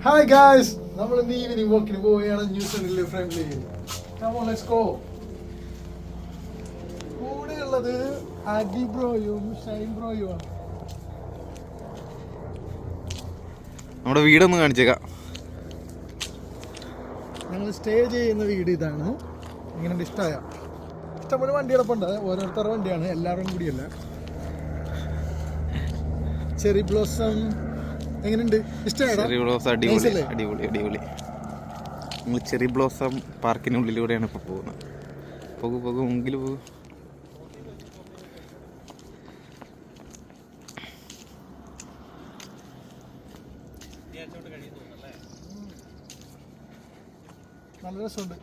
Hi guys, നമ്മൾ ഇന്ന് evening വാക്കിന് പോവുകയാണ് ന്യൂസിലൻഡിലെ friendly. Come on, let's go. കൂടെയുള്ളത് അഡി ബ്രോയും ഷൈൻ ബ്രോയും. നമ്മുടെ വീടൊന്ന് കാണിച്ചേക്കാം. ഞങ്ങൾ സ്റ്റേ ചെയ്യുന്ന വീട് ഇതാണ്. ഇങ്ങനെ ഇഷ്ടമായ ഇഷ്ടംപോലെ വണ്ടികളൊപ്പം ഉണ്ട്. ഓരോരുത്തരുടെ വണ്ടിയാണ്, എല്ലാവരും കൂടിയല്ല. ചെറി ബ്ലോസം എങ്ങനെയുണ്ട്? ഇഷ്ടമായോ? ചെറി ബ്ലോസം അടിപൊളി അടിപൊളി അടിപൊളി. നമ്മൾ ചെറി ബ്ലോസം പാർക്കിനുള്ളിലൂടെയാണ് ഇപ്പോൾ പോകുന്നത്. പോകും മുമ്പിൽ പോകും. നല്ല രസമുണ്ട്.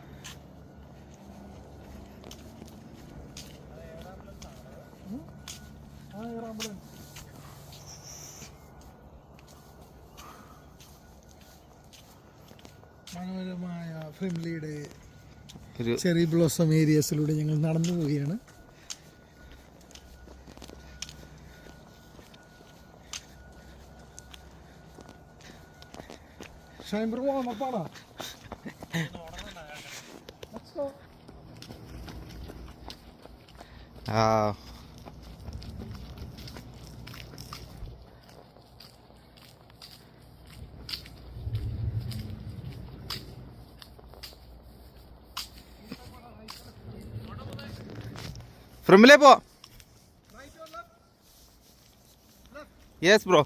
മനോഹരമായ ഫ്രിംലിയുടെ ചെറി ബ്ലോസം ഏരിയസിലൂടെ ഞങ്ങൾ നടന്നു പോവുകയാണ്. ഷൈംബർ വാമപ്പാണോ? ഫ്രമിലേ പോ. Yes bro.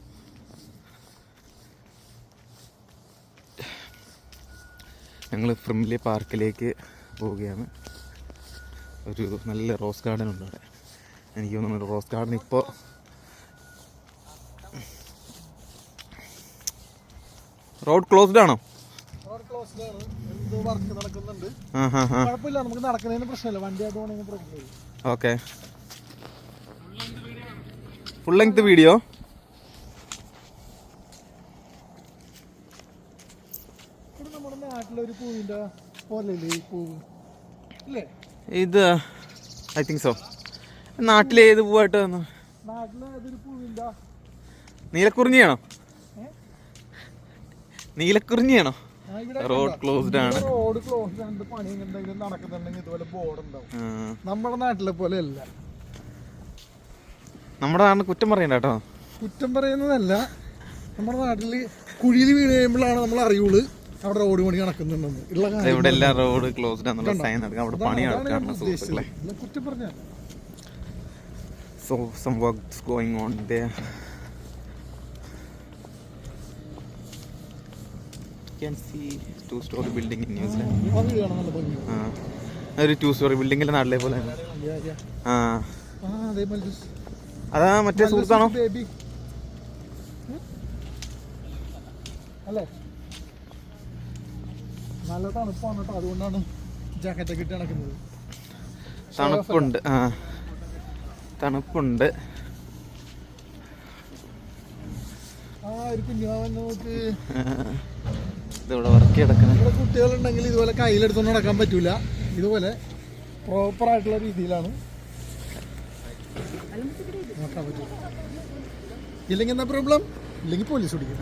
ഞങ്ങൾ ഫ്രിംലി പാർക്കിലേക്ക് പോവുകയാണ്. ഒരു നല്ല റോസ് ഗാർഡൻ ഉണ്ട് അവിടെ. എനിക്ക് തോന്നുന്നു റോസ് ഗാർഡൻ ഇപ്പോൾ റോഡ് ക്ലോസ്ഡ് ആണോ? Okay, full length video. നമ്മുടെ നാട്ടിലൊരു പൂവിന്റെ പോലല്ലേ ഈ പൂവ് അല്ലേ ഇത്? I think so. നാട്ടിലെ ഏത് പൂവായിട്ട് വന്നു? നീലക്കുറിഞ്ഞിയാണോ? നീലക്കുറിഞ്ഞിയാണോ? റോഡ് ക്ലോസ്ഡ് ആണ്. റോഡ് ക്ലോസ്ഡ് ആണ്. പണി എന്തെങ്കിലും നടക്കുന്നുണ്ടെങ്കിൽ ഇതുപോലെ ബോർഡ് ഉണ്ടാവും. നമ്മുടെ നാട്ടിലെ പോലെ അല്ല. നമ്മുടെ നാടിന് കുറ്റം പറയണ്ട കേട്ടോ. കുറ്റം പറയുന്നതല്ല, നമ്മുടെ നാട്ടില് കുഴിയിൽ വീണ് കഴിയുമ്പോഴാണ് നമ്മൾ അറിയുള്ളൂ അവിടെ റോഡ് പണി നടക്കുന്നുണ്ടെന്ന്. ഇവിടെ എല്ലാം റോഡ് ക്ലോസ്ഡ് ആണെന്നുള്ള സൈൻ നടക്കും. അവിടെ പണി നടക്കാറുണ്ട് സുഹൃത്തുക്കളെ. കുറ്റം പറഞ്ഞ So some work's going on there. You can see two-story building in New Zealand. ഒരു 2-story ബിൽഡിങ്ങിന്റെ നാട്ടിലെ പോലെ. അതാ മറ്റേ സുഹൃത്താണോ? അല്ലേ? നല്ല തണുപ്പാണ് കേട്ടോ, അതുകൊണ്ടാണ് ജാക്കറ്റൊക്കെ ഇട്ട് നടക്കുന്നത്. തണുപ്പുണ്ട്, തണുപ്പുണ്ട്. ഇതിവിടെ വർക്ക് കിടക്കുന്നത്. കുട്ടികളുണ്ടെങ്കിൽ ഇതുപോലെ കയ്യിലെടുത്തൊന്നും നടക്കാൻ പറ്റൂല. ഇതുപോലെ പ്രോപ്പർ ആയിട്ടുള്ള രീതിയിലാണ് നോക്കാൻ പറ്റൂല. ഇല്ലെങ്കിൽ എന്താ പ്രോബ്ലം? ഇല്ലെങ്കിൽ പോലീസ് പിടിക്കും.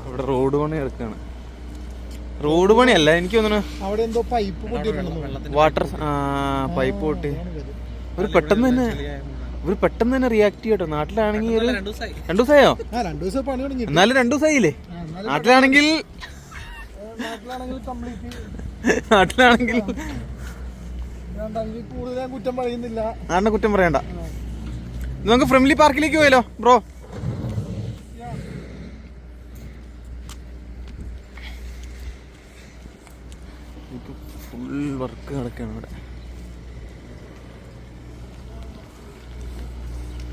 ഇവിടെ റോഡ് പണി കിടക്കാണ്. റോഡ് പണിയല്ല, എനിക്ക് തോന്നുന്നു അവിടെ എന്തോ പൈപ്പ് പൊട്ടിയിട്ടുണ്ടെന്ന്. വാട്ടർ പൈപ്പ് പൊട്ടി. ഒരു പെട്ടെന്ന് തന്നെ റിയാക്ട് ചെയ്യട്ടോ. നാട്ടിലാണെങ്കിൽ ഒരു 2 ദിവസമായോ? 2 ദിവസം പണി തുടങ്ങി. എന്നാലും 2 ദിവസമായില്ലേ? നാട്ടിലാണെങ്കിൽ കൂടുതൽ കുറ്റം പറയുന്നില്ല. നാടിനെ കുറ്റം പറയണ്ട. നമുക്ക് ഫ്രണ്ട്ലി പാർക്കിലേക്ക് പോയല്ലോ ബ്രോ. ഫുൾ വർക്ക് നടക്കുകയാണ് ഇവിടെ.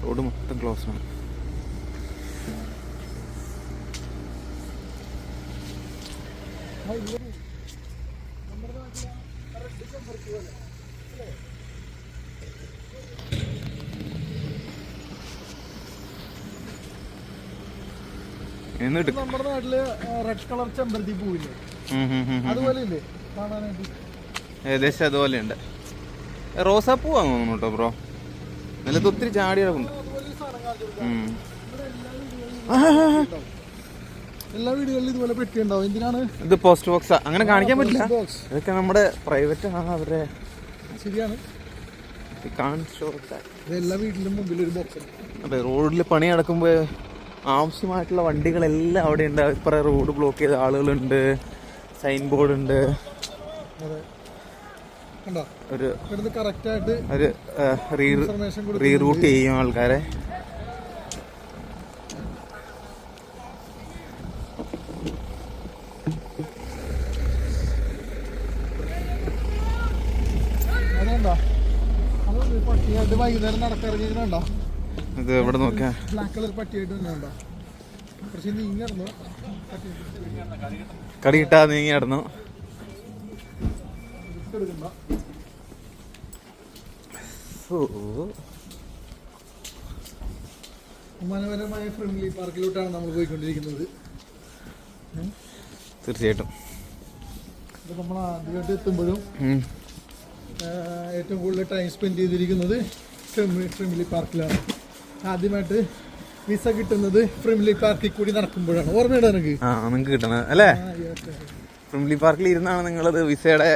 റോഡ് മൊത്തം ക്ലോസ് ആണ്. എന്നിട്ട് നമ്മുടെ നാട്ടില് റെഡ് കളർ ചെമ്പരത്തി പൂവില്ലേ, അതുപോലെ ഇല്ലേ കാണാനായിട്ട്? ഏകദേശം അതുപോലെ ഉണ്ട്. റോസാപ്പൂ വാങ്ങുന്നു കേട്ടോ ബ്രോ. നിലത്ത് ഒത്തിരി ചാടി കിടക്കുന്നുണ്ട്. എല്ലാ വീടുകളിലും ഇതുപോലെ പെട്ടി ഉണ്ടാവും. എന്തിനാണ് ഇത് പോസ്റ്റ് ബോക്സാ, അങ്ങനെ കാണിക്കാൻ പറ്റില്ല. ബോക്സ് ഇതൊക്കെ നമ്മുടെ പ്രൈവറ്റ് ആണ് അവരുടെ. ശരിയാണ്. ഇത് എല്ലാ വീട്ടിലും മുമ്പിൽ ഒരു ബോക്സ് ഉണ്ട്. അതെ, റോഡിൽ പണി നടക്കുമ്പോൾ ആവശ്യമായിട്ടുള്ള വണ്ടികളെല്ലാം അവിടെ ഉണ്ട്. ഇപ്പറേ റോഡ് ബ്ലോക്ക് ചെയ്ത ആളുകളുണ്ട്, സൈൻ ബോർഡ് ഉണ്ട്. അതെ, കണ്ടോ ഒരു കറക്റ്റായിട്ട് ഒരു റീറൂട്ട് ചെയ്യും ആൾക്കാരെ. അതുകൊണ്ടോ പട്ടിയായിട്ട് വൈകുന്നേരം നടക്കിറങ്ങിയിട്ടുണ്ടോ? ഇത് എവിടെ നോക്കിയാ ബ്ലാക്ക് കളർ പട്ടിയായിട്ട് തന്നെ ഉണ്ടോ? കുറച്ച് നീങ്ങി നടന്നു, കടി കിട്ടാ നീങ്ങി നടന്നു. മനോഹരമായ ഫ്രണ്ട്ലി പാർക്കിലോട്ടാണ് നമ്മൾ പോയിക്കൊണ്ടിരിക്കുന്നത്. തീർച്ചയായിട്ടും നമ്മൾ ആദ്യമായിട്ട് എത്തുമ്പോഴും ഏറ്റവും കൂടുതൽ ടൈം സ്പെൻഡ് ചെയ്തിരിക്കുന്നത് ഫ്രിംലി പാർക്കിലാണ്. ആദ്യമായിട്ട് വിസ കിട്ടുന്നത് ഫ്രിംലി പാർക്കിൽ കൂടി നടക്കുമ്പോഴാണ്. ഓർമ്മയുണ്ടോ എനിക്ക്? നിങ്ങൾക്ക് കിട്ടണത് അല്ലേ? ഫ്രിംലി പാർക്കിൽ ഇരുന്നാണ് നിങ്ങളത് വിസയുടെ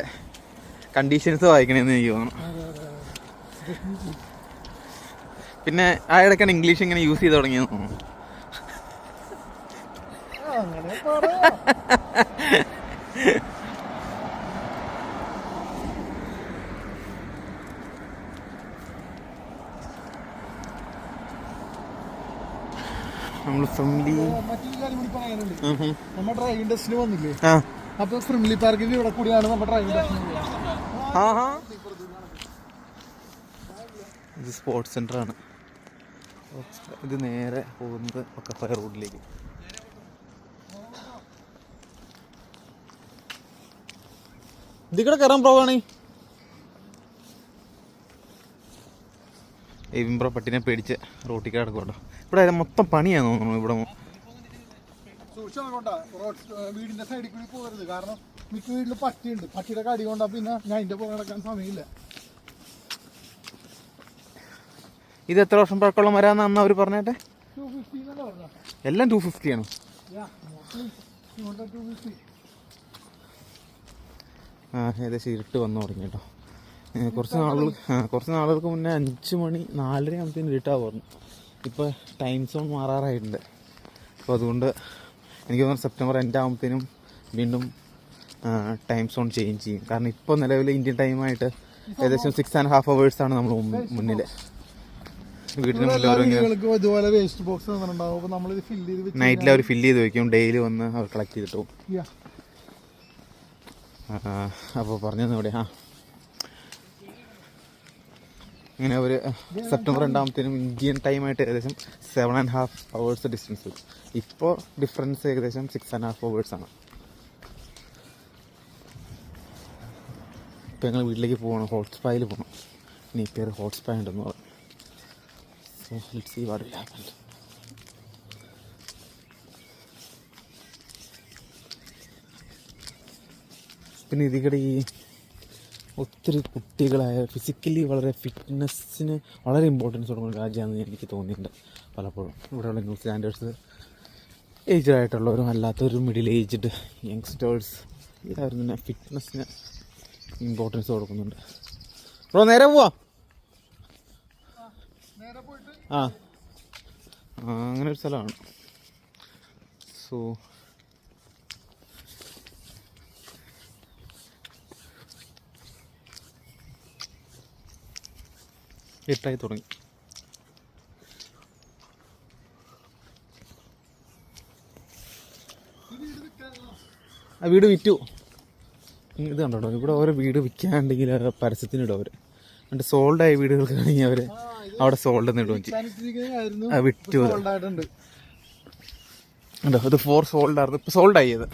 കണ്ടീഷൻസ് വായിക്കണേന്ന് എനിക്ക് തോന്നുന്നു. പിന്നെ ആ ഇടയ്ക്കാണ് ഇംഗ്ലീഷ് ഇങ്ങനെ യൂസ് ചെയ്ത് തുടങ്ങിയെന്ന് തോന്നുന്നു. നമ്മൾ ഫ്രണ്ട്ലി മറ്റൊരു കാര്യം കൂടി പറയാനുണ്ട്. നമ്മുടെ ഡ്രൈവിംഗ് ടെസ്റ്റിന് വന്നില്ലേ, അപ്പൊ ഫ്രിംലി പാർക്കിന്റെ ഇവിടെ കൂടിയാണ് നമ്മുടെ ഡ്രൈവിംഗ് ടെസ്റ്റിന്. ഇത് സ്പോർട്സ് സെന്റർ ആണ്. ഇത് നേരെ പോകുന്നത് ഒക്കപ്പായ റോഡിലേക്ക്. ഇതിക്കടെ കയറാൻ പോവാണ്. ഇമ്പ്ര പട്ടിനെ പേടിച്ച് റോട്ടിൽ കിടക്കുമല്ലോ. ഇവിടെ മൊത്തം പണിയാന്ന് തോന്നുന്നു. ഇവിടെ വീടിന്റെ സൈഡിൽ കൂടി പോകരുത്, കാരണം മിക്ക വീട്ടിൽ പട്ടിയുണ്ട്. പട്ടിയുടെ കടി കൊണ്ടാ പിന്നെ ഞാൻ അതിന്റെ പുറകെ നടക്കാൻ സമയമില്ല. ഇത് എത്ര വർഷം പഴക്കമുള്ള മരാന്ന് അന്ന് അവർ പറഞ്ഞേട്ടെ? എല്ലാം 250 ആണ്. ഏകദേശം ഇരുട്ട് വന്നു തുടങ്ങി കേട്ടോ. കുറച്ച് നാളുകൾക്ക് മുന്നേ 5 മണി 4:30 ആകുമ്പോഴത്തേനും ഇരുട്ടാവുമായിരുന്നു. ഇപ്പോൾ ടൈം സോൺ മാറാറായിട്ടുണ്ട്. അപ്പോൾ അതുകൊണ്ട് എനിക്ക് തോന്നുന്നു സെപ്റ്റംബർ എൻഡ് ആകുമ്പോഴത്തേനും വീണ്ടും ടൈം സോൺ ചേഞ്ച് ചെയ്യും. കാരണം ഇപ്പോൾ നിലവിൽ ഇന്ത്യൻ ടൈമായിട്ട് ഏകദേശം 6.5 hours ആണ് നമ്മൾ മുന്നിൽ. വീട്ടിന് നൈറ്റിൽ അവർ ഫില്ല് ചെയ്ത് വയ്ക്കും. ഡെയിലി വന്ന് അവർ കളക്ട് ചെയ്തിട്ട് പോകും. അപ്പോൾ പറഞ്ഞത് ഇവിടെ ഇങ്ങനെ ഒരു സെപ്റ്റംബർ 2 ആകുമ്പോഴത്തേനും ഇന്ത്യൻ ടൈമായിട്ട് ഏകദേശം 7.5 hours ഡിസ്റ്റൻസ് വരും. ഇപ്പോൾ ഡിഫറൻസ് ഏകദേശം 6.5 hours ആണ്. ഇപ്പോൾ ഞങ്ങൾ വീട്ടിലേക്ക് പോകണം, ഹോട്ട് സ്പായിൽ പോകണം. ഇനി പേര് ഹോട്ട് സ്പാ ഉണ്ടെന്ന് പറഞ്ഞു. So let's see what will happen. പിന്നെ ഇതിക്കടെ ഈ ഒത്തിരി കുട്ടികളായ ഫിസിക്കലി വളരെ ഫിറ്റ്നസ്സിന് വളരെ ഇമ്പോർട്ടൻസ് കൊടുക്കുന്ന രാജ്യമാണെന്ന് എനിക്ക് തോന്നിയിട്ടുണ്ട് പലപ്പോഴും. ഇവിടെയുള്ള ന്യൂ സ്റ്റാൻഡേർഡ്സ് ഏജ്ഡ് ആയിട്ടുള്ളവരും അല്ലാത്തവരും മിഡിൽ ഏജ്ഡ് യങ്സ്റ്റേഴ്സ് എല്ലാവരും തന്നെ ഫിറ്റ്നസ്സിന് ഇമ്പോർട്ടൻസ് കൊടുക്കുന്നുണ്ട്. ബ്രോ നേരെ പോവാ. അങ്ങനെ ഒരു സ്ഥലമാണ്. സോ ഇരുട്ടായി തുടങ്ങി. ആ വീട് വിറ്റു. ഇത് കണ്ടോ, ഇവിടെ ഓരോ വീട് വിൽക്കാണ്ടെങ്കിൽ പരസ്യത്തിനിടും അവർ. എന്നിട്ട് സോൾഡായ വീടുകൾക്കാണെങ്കിൽ അവർ അവിടെ സോൾഡ് എന്നിടും വിറ്റു. ഉണ്ടോ, ഇത് 4 സോൾഡായിരുന്നു, ഇപ്പോൾ സോൾഡായി. അത്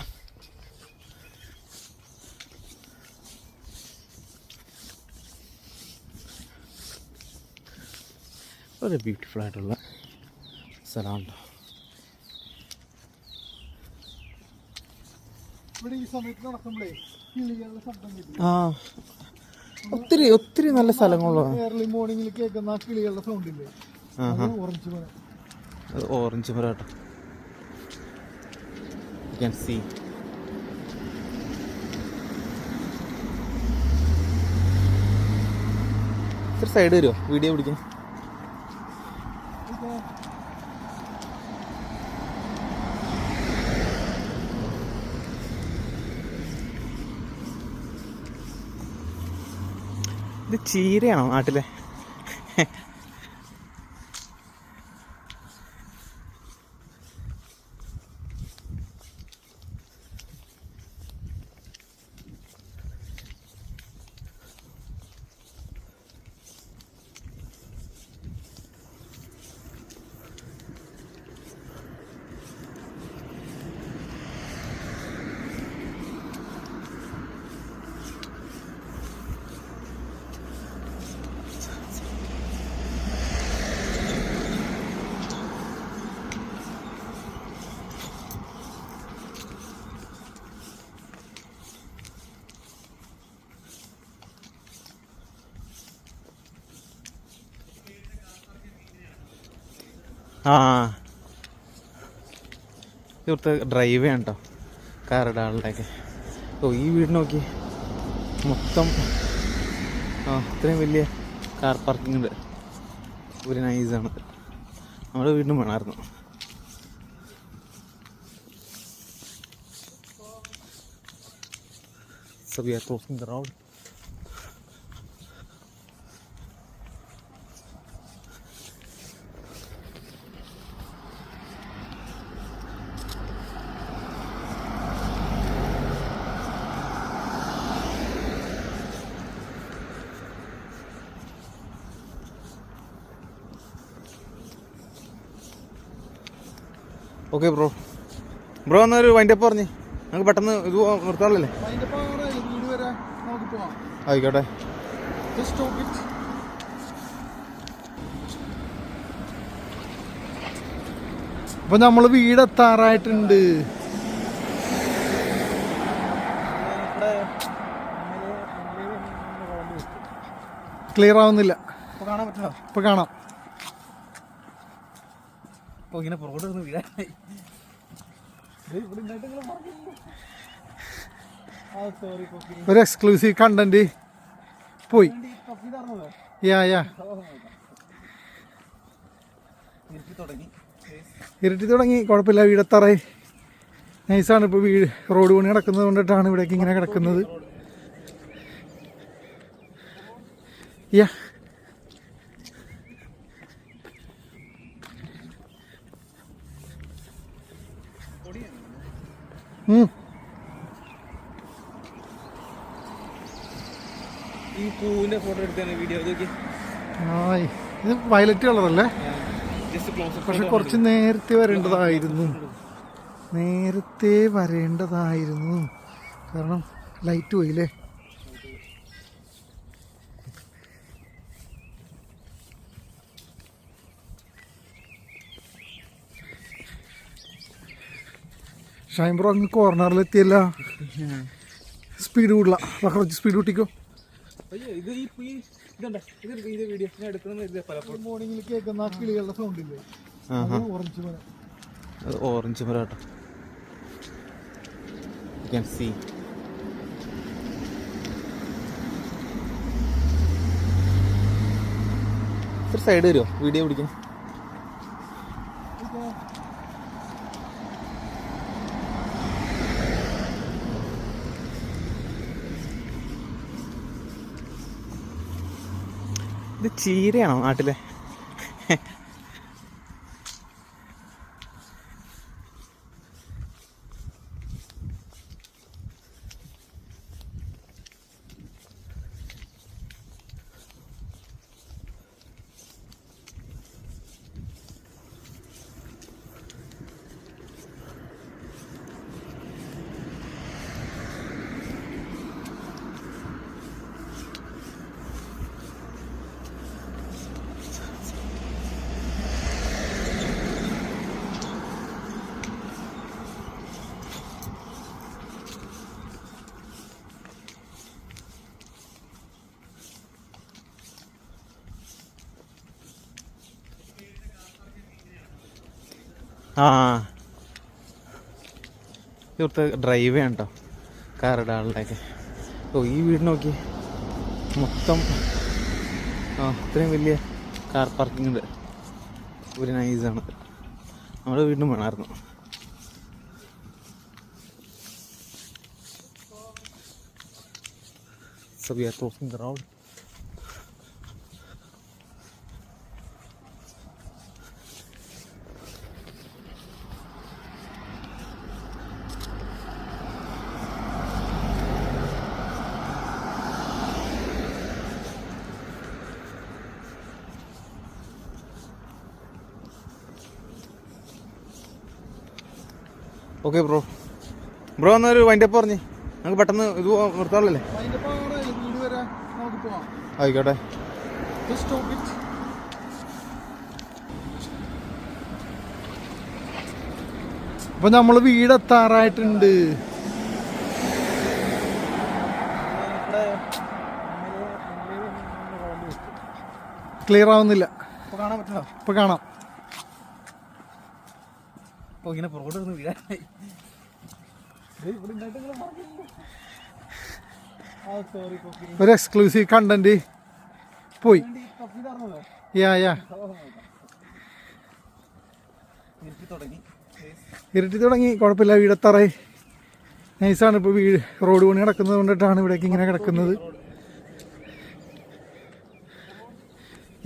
വളരെ ബ്യൂട്ടിഫുൾ ആയിട്ടുള്ള സ്ഥലമുണ്ടോ. ഒത്തിരി ഒത്തിരി നല്ല സ്ഥലങ്ങളാണ്. മോർണിംഗിൽ കേൾക്കുന്ന കിളികളുടെ സൗണ്ട് ഇല്ലേ, ഓറഞ്ച് മരം. ഓറഞ്ച് മരം കേട്ടോ. You can see. ഇത്ര സൈഡ് വരുമോ വീഡിയോ പിടിക്കാൻ? ഇത് ചീരയാണോ നാട്ടിലെ? ആ ഇവിടുത്തെ ഡ്രൈവ് ചെയ്യാൻ കേട്ടോ കാറുടെ ആളുടെയൊക്കെ. ഓ ഈ വീട് നോക്കി മൊത്തം ഇത്രയും വലിയ കാർ പാർക്കിംഗ് ഉണ്ട്. ഒരു നൈസാണ്. നമ്മുടെ വീടിനും വേണമായിരുന്നു. So we are crossing the road. Okay bro എന്നൊരു വൈൻഡപ്പ് പറഞ്ഞ് നമുക്ക് പെട്ടെന്ന് ഇത് നിർത്താറില്ലേ? ആയിക്കോട്ടെ. അപ്പൊ നമ്മള് വീടെത്താറായിട്ടുണ്ട്. ക്ലിയർ ആവുന്നില്ല. ഇപ്പൊ കാണാം. ഇങ്ങനെ പുറകോട്ട് വീടായി. ഒരു എക്സ്ക്ലൂസീവ് കണ്ടന്റ് പോയി. ഇരുട്ടി തുടങ്ങി. കുഴപ്പമില്ല, വീടെത്താറായി. നൈസാണ്. ഇപ്പോൾ വീട് റോഡ് പണി കിടക്കുന്നത് കൊണ്ടിട്ടാണ് ഇവിടേക്ക് ഇങ്ങനെ കിടക്കുന്നത്. യാ ഈ പൂവിന്റെ ഫോട്ടോ എടുത്താണ് വീഡിയോ. ഇത് വയലറ്റ് കളറല്ലേ? പക്ഷെ കുറച്ച് നേരത്തെ വരേണ്ടതായിരുന്നു. കാരണം ലൈറ്റ് പോയില്ലേ. ഷൈംബ്രോ അങ്ങ് കോർണറിലെത്തിയല്ല. സ്പീഡ് കൂടില്ല. കുറച്ച് സ്പീഡ് കൂട്ടിക്കോ. മോർണിംഗിൽ കേൾക്കുന്ന കിളികളുടെ സൗണ്ട് ഇല്ലേ? ഓറഞ്ച് മരം. ഓറഞ്ച് മരം കേട്ടോ. You can see. ഇത്ര സൈഡ് വരുമോ വീഡിയോ പിടിക്കാൻ? ഇത് ചീരയാണോ നാട്ടിലെ? ആ ഇവിടുത്തെ ഡ്രൈവ് ചെയ്യാൻ കേട്ടോ കാറുടെ ആളുടെയൊക്കെ. ഓ ഈ വീട് നോക്കി മൊത്തം ഇത്രയും വലിയ കാർ പാർക്കിംഗ് ഉണ്ട്. ഒരു നൈസാണ്. നമ്മുടെ വീണ്ടും വേണമായിരുന്നു. So we are crossing the road. Okay bro എന്നൊരു വൈൻഡപ്പ് പറഞ്ഞേ, നമുക്ക് പെട്ടെന്ന് ഇത് നിർത്താറില്ലേ? വീട് വരെ നമുക്ക് പോവാം. ആയിക്കോട്ടെ. അപ്പൊ നമ്മള് വീടെത്താറായിട്ടുണ്ട്. ക്ലിയർ ആവുന്നില്ല. ഇപ്പൊ കാണാം. ഇങ്ങനെ റോഡ് വീഴാനായി. ഒരു എക്സ്ക്ലൂസീവ് കണ്ടന്റ് പോയി. ഇരുട്ടി തുടങ്ങി. കുഴപ്പമില്ല, വീടെത്താറായി. നൈസാണ്. ഇപ്പോൾ വീട് റോഡ് പണി കിടക്കുന്നത് കൊണ്ടിട്ടാണ് ഇവിടേക്ക് ഇങ്ങനെ കിടക്കുന്നത്.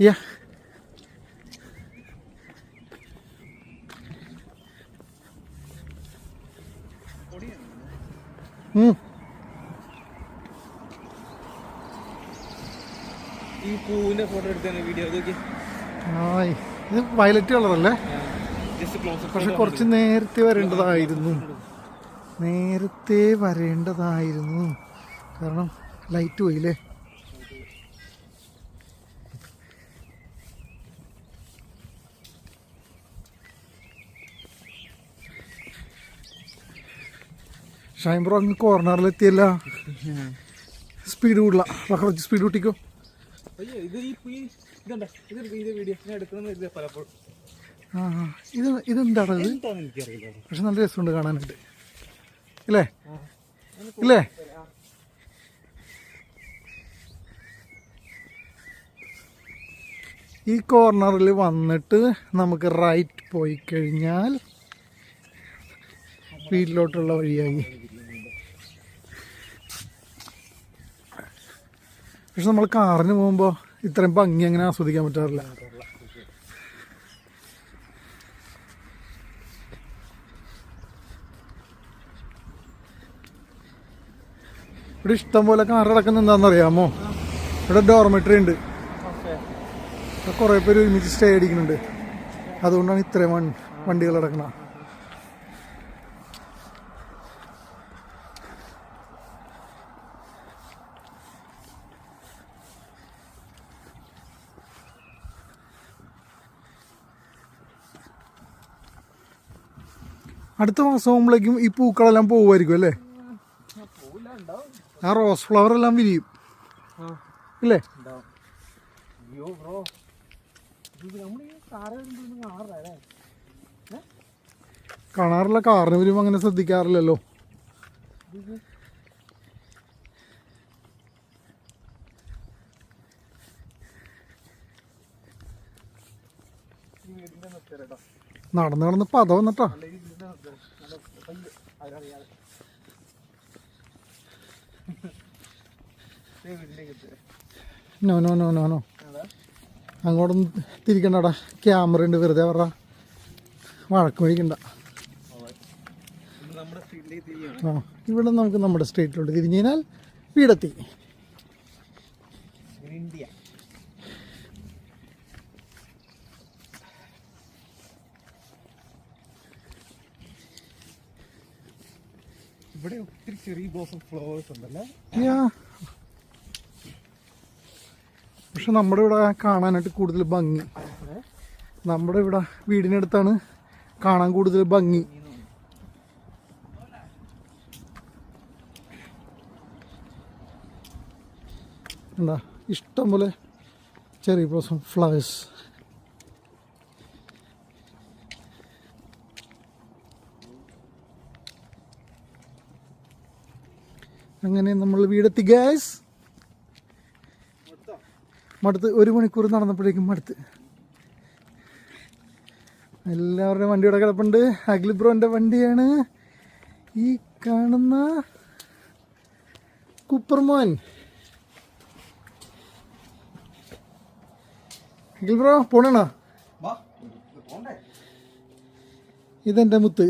യാ ഈ പൂവിന്റെ ഫോട്ടോ എടുത്താണ് വീഡിയോ. ഇത് വയലറ്റ് കളറല്ലേ? പക്ഷെ കുറച്ച് നേരത്തെ വരേണ്ടതായിരുന്നു. കാരണം ലൈറ്റ് പോയില്ലേ. ഷൈംബ്രോ അങ്ങ് കോർണറിലെത്തിയല്ല. സ്പീഡ് കൂടില്ല. കുറച്ച് സ്പീഡ് കൂട്ടിക്കോ. ഇതെന്താണ് പക്ഷെ നല്ല രസമുണ്ട് കാണാനായിട്ട് ഇല്ലേ? ഈ കോർണറിൽ വന്നിട്ട് നമുക്ക് റൈറ്റ് പോയി കഴിഞ്ഞാൽ വീട്ടിലോട്ടുള്ള വഴിയായി. പക്ഷെ നമ്മൾ കാറിന് പോകുമ്പോൾ ഇത്രയും ഭംഗി അങ്ങനെ ആസ്വദിക്കാൻ പറ്റാറില്ല. ഇവിടെ ഇഷ്ടം പോലെ കാർ കിടക്കുന്ന എന്താണെന്നറിയാമോ? ഇവിടെ ഡോർമെട്രി ഉണ്ട്. കുറേ പേര് ഒരുമിച്ച് സ്റ്റേ അടിക്കുന്നുണ്ട്. അതുകൊണ്ടാണ് ഇത്രയും വണ്ടികൾ കിടക്കുന്നത്. അടുത്ത മാസം ആകുമ്പോഴേക്കും ഈ പൂക്കളെല്ലാം പോകുമായിരിക്കും അല്ലേ? ആ റോസ് ഫ്ലവർ എല്ലാം വിരിയും ഇല്ലേ? കാണാറില്ല. കാറിന് വരുമ്പോൾ അങ്ങനെ ശ്രദ്ധിക്കാറില്ലല്ലോ. നടന്ന് പത വന്നിട്ടാ. No no no no no അങ്ങോട്ടൊന്നും തിരിക്കണ്ടടാ. ക്യാമറ ഉണ്ട്, വെറുതെ പറ വഴക്ക് മേടിക്കണ്ട. ഇവിടെ നമുക്ക് നമ്മുടെ സ്ട്രീറ്റിലോട്ട് തിരിഞ്ഞു കഴിഞ്ഞാൽ വീടെത്തി. ഇവിടെ ഒത്തിരി ചെറിയ ബ്ലോസം ഫ്ലവേഴ്സ് ഉണ്ടല്ലേ? പക്ഷെ നമ്മുടെ ഇവിടെ കാണാനായിട്ട് കൂടുതൽ ഭംഗി. നമ്മുടെ ഇവിടെ വീടിനടുത്താണ് കാണാൻ കൂടുതൽ ഭംഗി. എന്താ ഇഷ്ടം പോലെ ചെറിയ ബ്ലോസം ഫ്ലവേഴ്സ്. അങ്ങനെ നമ്മൾ വീടെത്തി ഗ്യാസ്. മടുത്ത് 1 മണിക്കൂർ നടന്നപ്പോഴേക്കും മടുത്ത്. എല്ലാവരുടെയും വണ്ടി ഇവിടെ കിടപ്പുണ്ട്. അഖിൽ ബ്രോൻ്റെ വണ്ടിയാണ് ഈ കാണുന്ന കുപ്പർമോൻ. അഖിൽ ബ്രോ പോണോ? ഇതെൻ്റെ മുത്ത്.